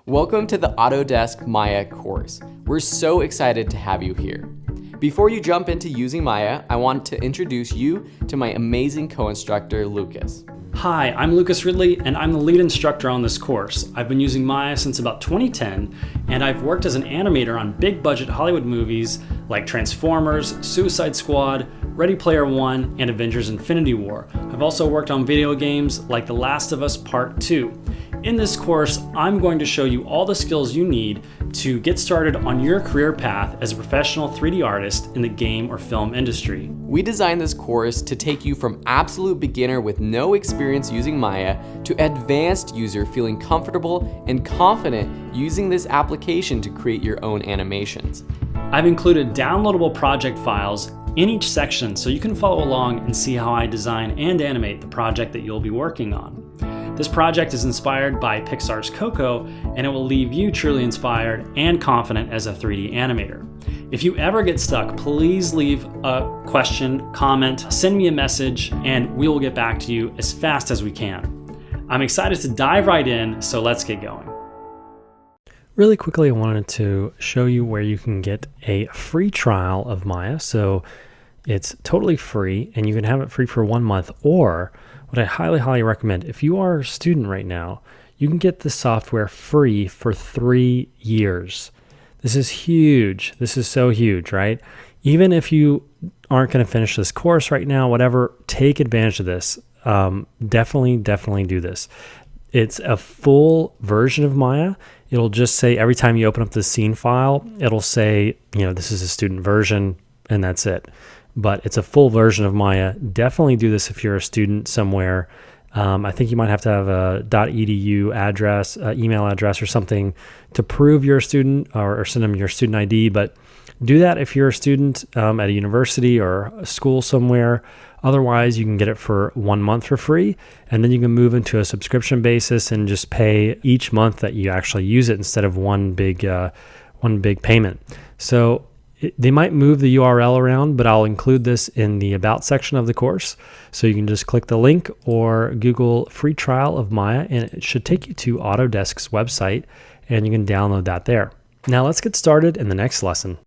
Welcome to the Autodesk Maya course. We're so excited to have you here. Before you jump into using Maya, I want to introduce you to my amazing co-instructor, Lucas. Hi, I'm Lucas Ridley, and I'm the lead instructor on this course. I've been using Maya since about 2010, and I've worked as an animator on big budget Hollywood movies like Transformers, Suicide Squad, Ready Player One, and Avengers Infinity War. I've also worked on video games like The Last of Us Part 2. In this course, I'm going to show you all the skills you need to get started on your career path as a professional 3D artist in the game or film industry. We designed this course to take you from absolute beginner with no experience using Maya to advanced user feeling comfortable and confident using this application to create your own animations. I've included downloadable project files in each section so you can follow along and see how I design and animate the project that you'll be working on. This project is inspired by Pixar's Coco, and it will leave you truly inspired and confident as a 3D animator. If you ever get stuck, please leave a question, comment, send me a message, and we will get back to you as fast as we can. I'm excited to dive right in, so let's get going. Really quickly, I wanted to show you where you can get a free trial of Maya. So it's totally free, and you can have it free for 1 month, or what I highly recommend, if you are a student right now, you can get the software free for 3 years. This is huge. This is so huge, right? Even if you aren't going to finish this course right now, whatever, take advantage of this. Definitely do this. It's a full version of Maya. It'll just say every time you open up the scene file, it'll say, this is a student version, and that's it. But it's a full version of Maya. Definitely do this if you're a student somewhere. I think you might have to have a .edu address, email address or something to prove you're a student, or send them your student ID. But do that if you're a student at a university or a school somewhere. Otherwise, you can get it for 1 month for free, and then you can move into a subscription basis and just pay each month that you actually use it instead of one big payment. So they might move the URL around, but I'll include this in the About section of the course. So you can just click the link or Google free trial of Maya, and it should take you to Autodesk's website, and you can download that there. Now let's get started in the next lesson.